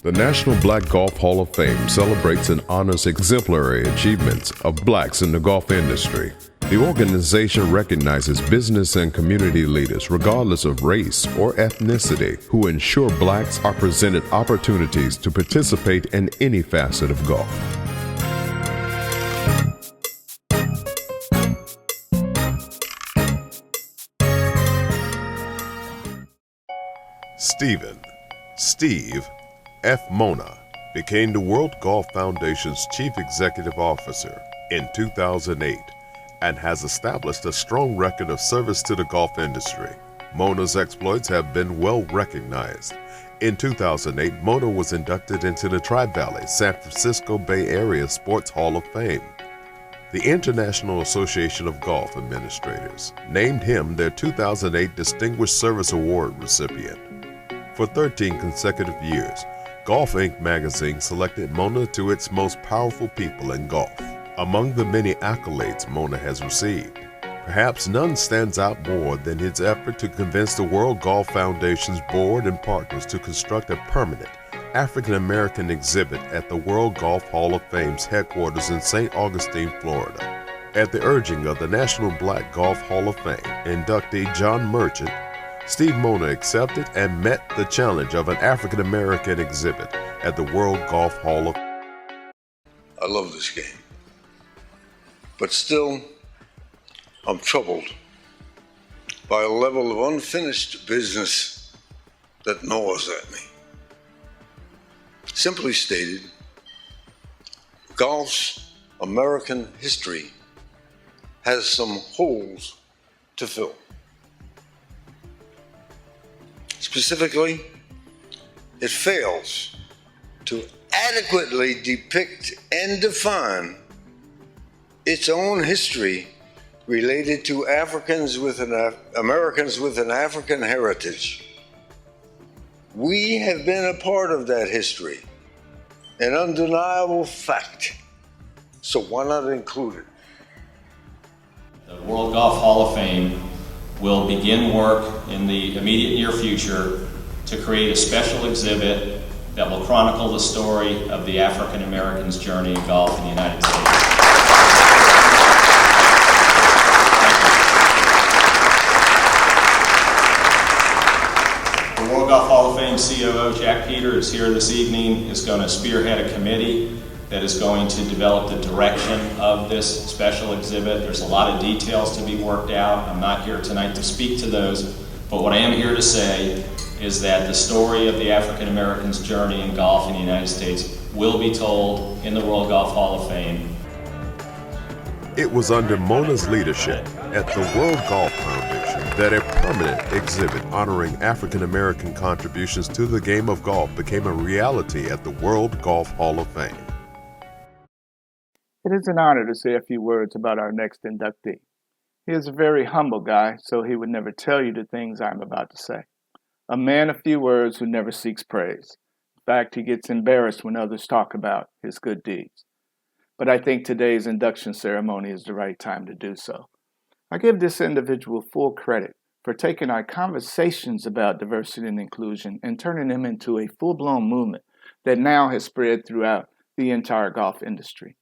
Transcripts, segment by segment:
The National Black Golf Hall of Fame celebrates and honors exemplary achievements of blacks in the golf industry. The organization recognizes business and community leaders, regardless of race or ethnicity, who ensure blacks are presented opportunities to participate in any facet of golf. Steve F. Mona became the World Golf Foundation's Chief Executive Officer in 2008 and has established a strong record of service to the golf industry. Mona's exploits have been well recognized. In 2008, Mona was inducted into the Tri-Valley San Francisco Bay Area Sports Hall of Fame. The International Association of Golf Administrators named him their 2008 Distinguished Service Award recipient. For 13 consecutive years, Golf Inc. magazine selected Mona to its most powerful people in golf. Among the many accolades Mona has received, perhaps none stands out more than his effort to convince the World Golf Foundation's board and partners to construct a permanent African American exhibit at the World Golf Hall of Fame's headquarters in St. Augustine, Florida. At the urging of the National Black Golf Hall of Fame inductee John Merchant, Steve Mona accepted and met the challenge of an African American exhibit at the World Golf Hall of Fame. I love this game, but still, I'm troubled by a level of unfinished business that gnaws at me. Simply stated, golf's American history has some holes to fill. Specifically, it fails to adequately depict and define its own history related to Americans with an African heritage. We have been a part of that history, an undeniable fact. So why not include it? The World Golf Hall of Fame will begin work in the immediate near future to create a special exhibit that will chronicle the story of the African Americans' journey in golf in the United States. The World Golf Hall of Fame COO Jack Peter is here this evening, is going to spearhead a committee that is going to develop the direction of this special exhibit. There's a lot of details to be worked out. I'm not here tonight to speak to those, but what I am here to say is that the story of the African Americans' journey in golf in the United States will be told in the World Golf Hall of Fame. It was under Mona's leadership at the World Golf Foundation that a permanent exhibit honoring African American contributions to the game of golf became a reality at the World Golf Hall of Fame. It is an honor to say a few words about our next inductee. He is a very humble guy, so he would never tell you the things I'm about to say. A man of few words who never seeks praise. In fact, he gets embarrassed when others talk about his good deeds. But I think today's induction ceremony is the right time to do so. I give this individual full credit for taking our conversations about diversity and inclusion and turning them into a full-blown movement that now has spread throughout the entire golf industry.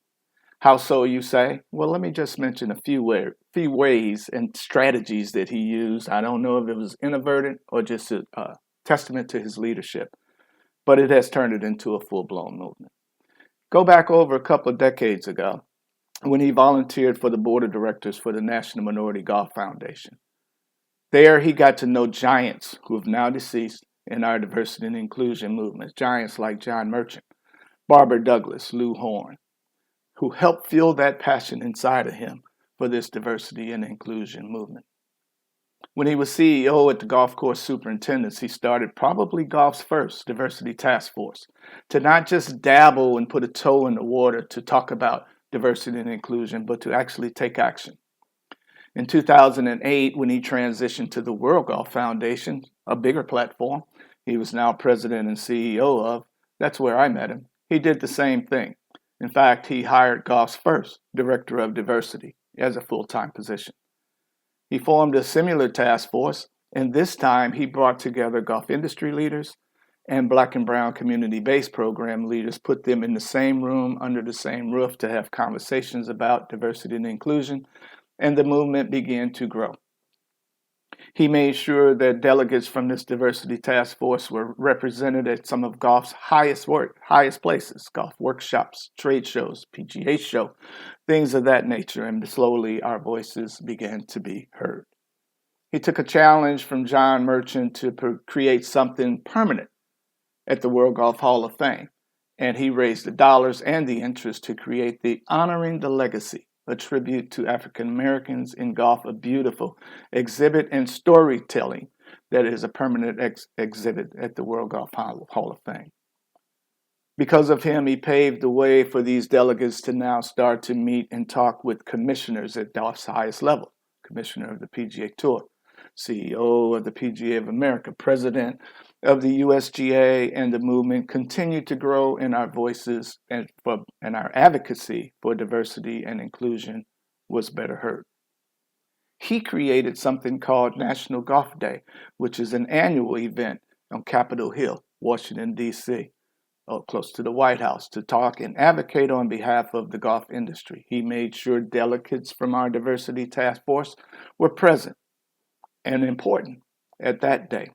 How so, you say? Well, let me just mention a few ways and strategies that he used. I don't know if it was inadvertent or just a testament to his leadership, but it has turned it into a full-blown movement. Go back over a couple of decades ago when he volunteered for the board of directors for the National Minority Golf Foundation. There he got to know giants who have now deceased in our diversity and inclusion movement, giants like John Merchant, Barbara Douglas, Lou Horn, who helped fuel that passion inside of him for this diversity and inclusion movement. When he was CEO at the Golf Course Superintendents, he started probably golf's first diversity task force to not just dabble and put a toe in the water to talk about diversity and inclusion, but to actually take action. In 2008, when he transitioned to the World Golf Foundation, a bigger platform he was now president and CEO of, that's where I met him, he did the same thing. In fact, he hired golf's first director of diversity as a full-time position. He formed a similar task force, and this time he brought together golf industry leaders and Black and Brown community-based program leaders, put them in the same room under the same roof to have conversations about diversity and inclusion, and the movement began to grow. He made sure that delegates from this diversity task force were represented at some of golf's highest places, golf workshops, trade shows, PGA show, things of that nature, and slowly our voices began to be heard. He took a challenge from John Merchant to create something permanent at the World Golf Hall of Fame, and he raised the dollars and the interest to create the Honoring the Legacy, a tribute to African Americans in golf, a beautiful exhibit and storytelling that is a permanent exhibit at the World Golf Hall of Fame. Because of him, he paved the way for these delegates to now start to meet and talk with commissioners at golf's highest level, commissioner of the PGA Tour, CEO of the PGA of America, president of the USGA, and the movement continued to grow in our voices and our advocacy for diversity and inclusion was better heard. He created something called National Golf Day, which is an annual event on Capitol Hill, Washington, D.C., close to the White House, to talk and advocate on behalf of the golf industry. He made sure delegates from our diversity task force were present and important at that day.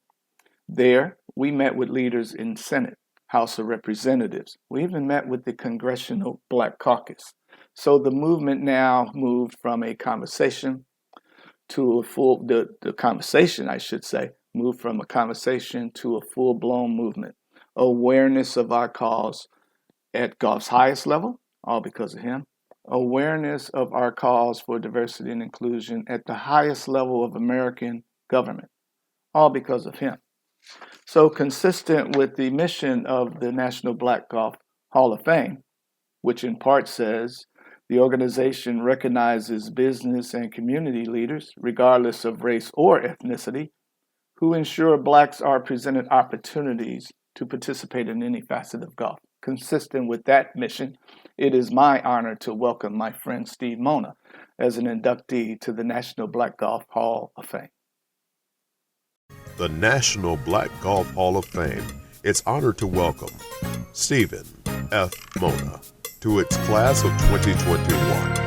There, we met with leaders in Senate, House of Representatives. We even met with the Congressional Black Caucus. So the movement now moved from a conversation to a moved from a conversation to a full-blown movement. Awareness of our cause at golf's highest level, all because of him. Awareness of our cause for diversity and inclusion at the highest level of American government, all because of him. So consistent with the mission of the National Black Golf Hall of Fame, which in part says the organization recognizes business and community leaders, regardless of race or ethnicity, who ensure Blacks are presented opportunities to participate in any facet of golf. Consistent with that mission, it is my honor to welcome my friend Steve Mona as an inductee to the National Black Golf Hall of Fame. The National Black Golf Hall of Fame is honored to welcome Stephen F. Mona to its class of 2021.